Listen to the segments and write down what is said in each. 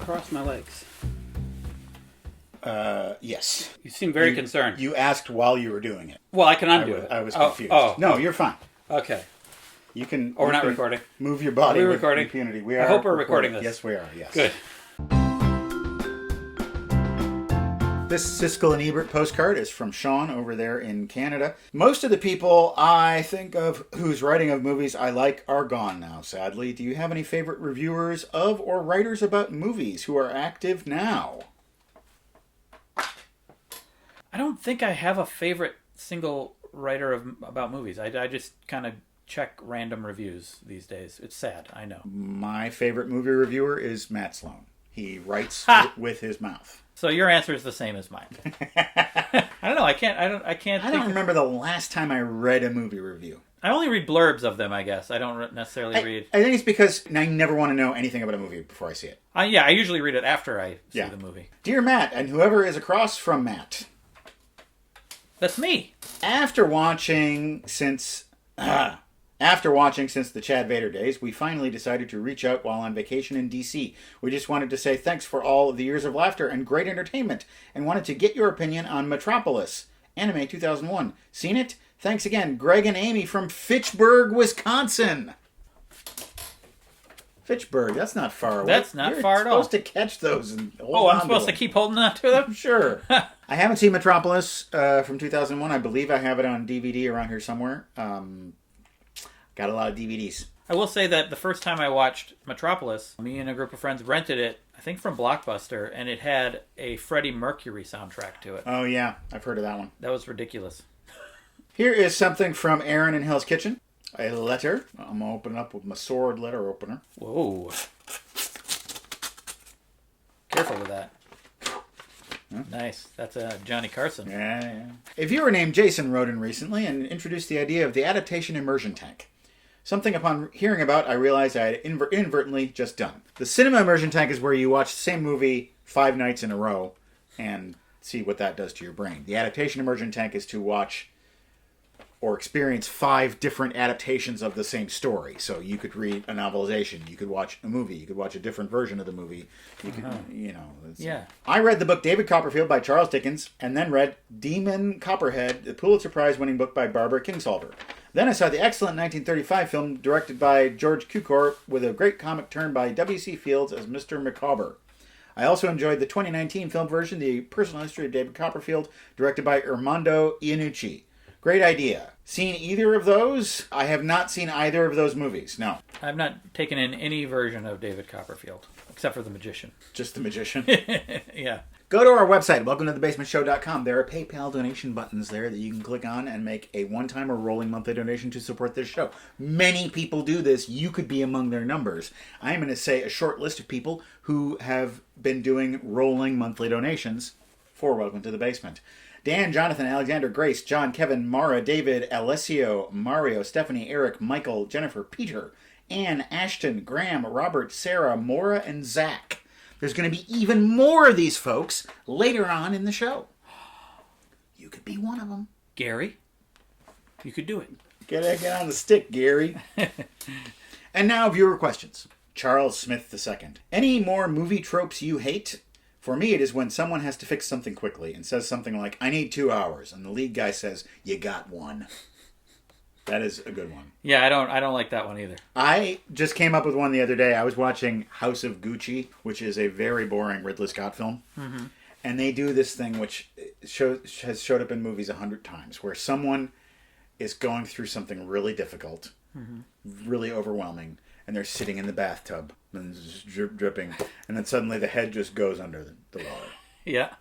cross my legs? Yes. You seem very concerned. You asked while you were doing it. Well, I can undo it. I was confused. No, you're fine. Okay. You can. We're not recording. Move your body. Are we with recording? Impunity. We are. I hope we're recording this. Yes, we are. Yes. Good. This Siskel and Ebert postcard is from Sean over there in Canada. Most of the people I think of whose writing of movies I like are gone now, sadly. Do you have any favorite reviewers of or writers about movies who are active now? I don't think I have a favorite single writer about movies. I just kind of check random reviews these days. It's sad, I know. My favorite movie reviewer is Matt Sloan. He writes with his mouth. So your answer is the same as mine. I don't know. I don't remember the last time I read a movie review. I only read blurbs of them, I guess. I don't necessarily read... I think it's because I never want to know anything about a movie before I see it. I usually read it after I see the movie. Dear Matt, and whoever is across from Matt. That's me. After watching since the Chad Vader days, we finally decided to reach out while on vacation in DC. We just wanted to say thanks for all of the years of laughter and great entertainment, and wanted to get your opinion on Metropolis, anime 2001. Seen it? Thanks again, Greg and Amy from Fitchburg, Wisconsin. Fitchburg, that's not far away. That's not far at all. You're supposed to catch those and hold on I'm supposed to keep holding on to them? Sure. I haven't seen Metropolis from 2001. I believe I have it on DVD around here somewhere. Got a lot of DVDs. I will say that the first time I watched Metropolis, me and a group of friends rented it, I think from Blockbuster, and it had a Freddie Mercury soundtrack to it. Oh, yeah. I've heard of that one. That was ridiculous. Here is something from Aaron in Hell's Kitchen. A letter. I'm going to open it up with my sword letter opener. Whoa. Careful with that. Huh? Nice. That's Johnny Carson. Yeah. A viewer named Jason wrote in recently and introduced the idea of the adaptation immersion tank. Something upon hearing about I realized I had inadvertently just done. The cinema immersion tank is where you watch the same movie 5 nights in a row and see what that does to your brain. The adaptation immersion tank is to watch or experience 5 different adaptations of the same story. So you could read a novelization, you could watch a movie, you could watch a different version of the movie. You could, Yeah. I read the book David Copperfield by Charles Dickens, and then read Demon Copperhead, the Pulitzer Prize-winning book by Barbara Kingsolver. Then I saw the excellent 1935 film directed by George Cukor with a great comic turn by W.C. Fields as Mr. Micawber. I also enjoyed the 2019 film version, The Personal History of David Copperfield, directed by Armando Iannucci. Great idea. Seen either of those? I have not seen either of those movies, no. I've not taken in any version of David Copperfield, except for The Magician. Just The Magician? Yeah. Go to our website, welcometothebasementshow.com. There are PayPal donation buttons there that you can click on and make a one-time or rolling monthly donation to support this show. Many people do this. You could be among their numbers. I'm going to say a short list of people who have been doing rolling monthly donations for Welcome to the Basement. Dan, Jonathan, Alexander, Grace, John, Kevin, Mara, David, Alessio, Mario, Stephanie, Eric, Michael, Jennifer, Peter, Ann, Ashton, Graham, Robert, Sarah, Maura, and Zach. There's going to be even more of these folks later on in the show. You could be one of them. Gary, you could do it. Get on the stick, Gary. And now viewer questions. Charles Smith II. Any more movie tropes you hate? For me, it is when someone has to fix something quickly and says something like, I need 2 hours. And the lead guy says, you got 1. That is a good one. Yeah, I don't like that one either. I just came up with one the other day. I was watching House of Gucci, which is a very boring Ridley Scott film. Mm-hmm. And they do this thing which has showed up in movies 100 times, where someone is going through something really difficult, really overwhelming, and they're sitting in the bathtub and just dripping, and then suddenly the head just goes under the water. Yeah.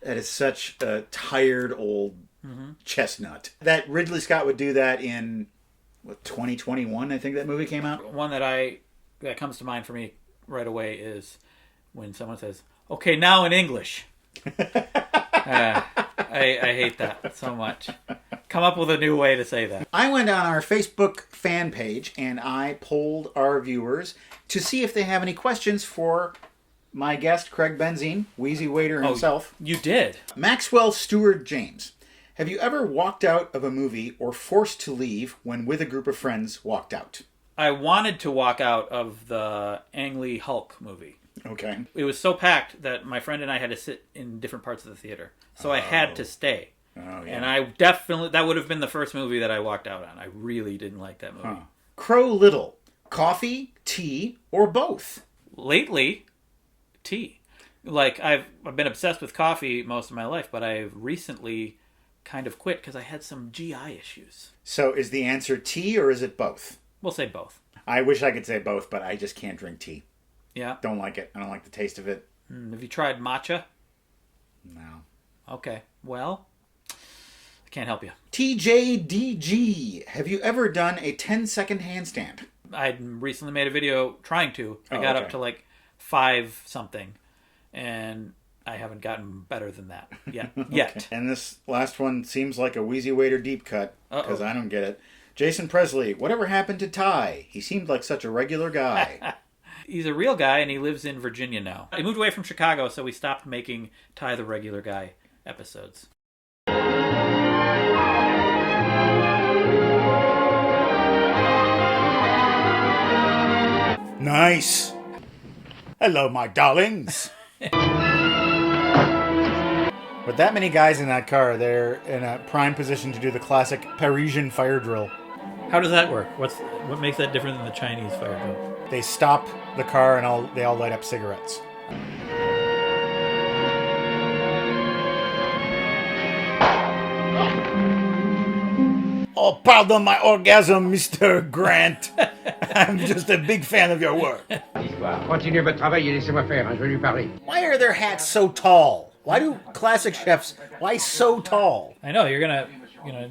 That is such a tired old chestnut. That Ridley Scott would do that in 2021, I think that movie came out. One that comes to mind for me right away is when someone says, "Okay, now in English." I hate that so much. Come up with a new way to say that. I went on our Facebook fan page and I polled our viewers to see if they have any questions for my guest, Craig Benzine, Wheezy Waiter himself. You did? Maxwell Stewart James. Have you ever walked out of a movie or forced to leave when with a group of friends walked out? I wanted to walk out of the Ang Lee Hulk movie. Okay. It was so packed that my friend and I had to sit in different parts of the theater. So I had to stay. Oh, yeah. And I definitely, that would have been the first movie that I walked out on. I really didn't like that movie. Huh. Crow Little. Coffee, tea, or both? Lately, tea. Like, I've been obsessed with coffee most of my life, but I've recently kind of quit because I had some GI issues. So is the answer tea or is it both? We'll say both. I wish I could say both, but I just can't drink tea. Yeah. Don't like it. I don't like the taste of it. Have you tried matcha? No. Okay. Well, I can't help you. TJDG. Have you ever done a 10-second handstand? I recently made a video trying to. I got up to like 5 something, and I haven't gotten better than that yet. Yet. And this last one seems like a Wheezy Waiter deep cut, because I don't get it. Jason Presley. Whatever happened to Ty? He seemed like such a regular guy. He's a real guy, and he lives in Virginia now. He moved away from Chicago, so we stopped making Ty the Regular Guy episodes. Nice. Hello, my darlings. With that many guys in that car, they're in a prime position to do the classic Parisian fire drill. How does that work? What makes that different than the Chinese fire drill? They stop the car and they all light up cigarettes. Oh, pardon my orgasm, Mr. Grant. I'm just a big fan of your work. Continuez votre travail et laissez-moi faire, je vais lui parler. Why are their hats so tall? Why do classic chefs, why so tall? I know, you're gonna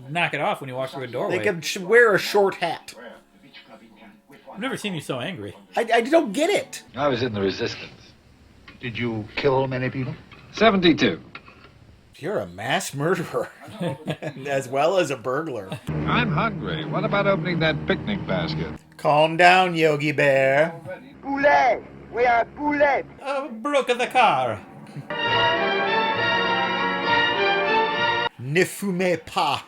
knock it off when you walk through a doorway. They could wear a short hat. I've never seen you so angry. I don't get it. I was in the resistance. Did you kill many people? 72. You're a mass murderer, as well as a burglar. I'm hungry. What about opening that picnic basket? Calm down, Yogi Bear. Poulet! Oui, un poulet! Broke the car. Ne fumez pas.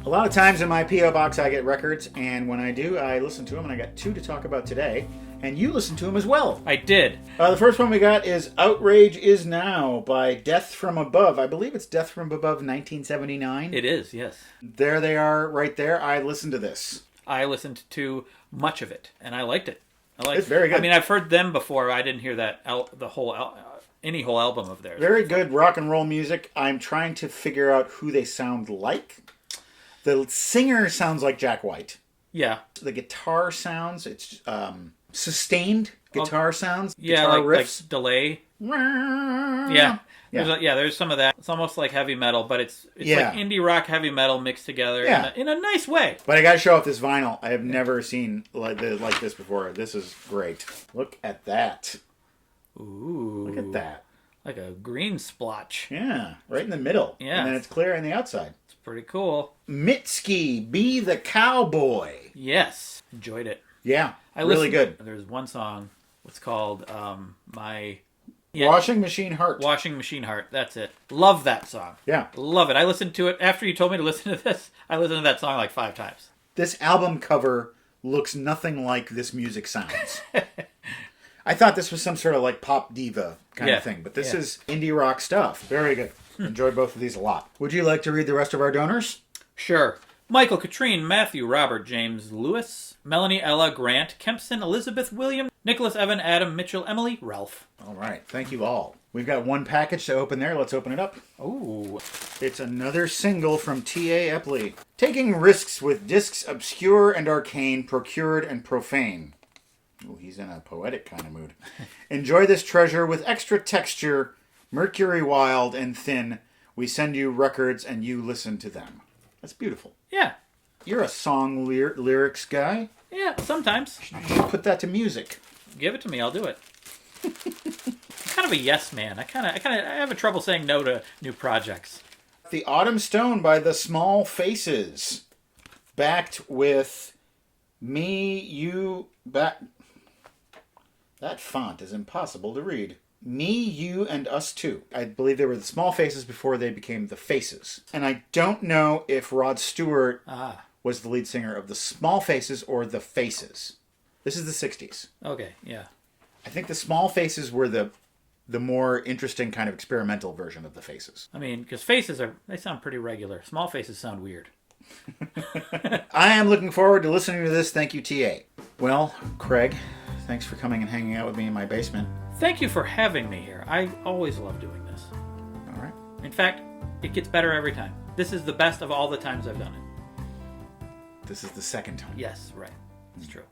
A lot of times in my P.O. box I get records, and when I do, I listen to them, and I got 2 to talk about today, and you listen to them as well. I did. The first one we got is Outrage Is Now by Death From Above. I believe it's Death From Above 1979. It is, yes. There they are right there. I listened to this. I listened to much of it, and I liked it. It's very good. I mean, I've heard them before. I didn't hear that any whole album of theirs. Very good rock and roll music. I'm trying to figure out who they sound like. The singer sounds like Jack White. Yeah. The guitar sounds, it's sustained guitar sounds. Yeah, guitar like riffs. delay. Yeah. There's some of that. It's almost like heavy metal, but it's like indie rock heavy metal mixed together in a nice way. But I gotta show off this vinyl. I have never seen like this before. This is great. Look at that. Ooh. Look at that. Like a green splotch. Yeah, right in the middle. Yeah. And then it's clear on the outside. It's pretty cool. Mitski, Be the Cowboy. Yes. Enjoyed it. Yeah, really good. There's one song. It's called Washing Machine Heart. Washing Machine Heart. That's it. Love that song. Yeah. Love it. I listened to it after you told me to listen to this. I listened to that song like 5 times. This album cover looks nothing like this music sounds. I thought this was some sort of like pop diva kind of thing, but this is indie rock stuff. Very good. Enjoyed both of these a lot. Would you like to read the rest of our donors? Sure. Michael, Katrine, Matthew, Robert, James, Lewis, Melanie, Ella, Grant, Kempson, Elizabeth, William, Nicholas, Evan, Adam, Mitchell, Emily, Ralph. All right. Thank you all. We've got one package to open there. Let's open it up. Ooh. It's another single from T.A. Epley. Taking risks with discs obscure and arcane, procured and profane. Ooh, he's in a poetic kind of mood. Enjoy this treasure with extra texture, mercury wild and thin. We send you records and you listen to them. That's beautiful. Yeah. You're a song lyrics guy. Yeah, sometimes. You should put that to music. Give it to me, I'll do it. I'm kind of a yes man. I have a trouble saying no to new projects. The Autumn Stone by the Small Faces. Backed with Me, You, Back... That font is impossible to read. Me, You, and Us Too. I believe they were the Small Faces before they became the Faces. And I don't know if Rod Stewart was the lead singer of the Small Faces or the Faces. This is the 60s. Okay, yeah. I think the small faces were the more interesting kind of experimental version of the faces. I mean, because faces they sound pretty regular. Small faces sound weird. I am looking forward to listening to this. Thank you, TA. Well, Craig, thanks for coming and hanging out with me in my basement. Thank you for having me here. I always love doing this. All right. In fact, it gets better every time. This is the best of all the times I've done it. This is the second time. Yes, right. It's true.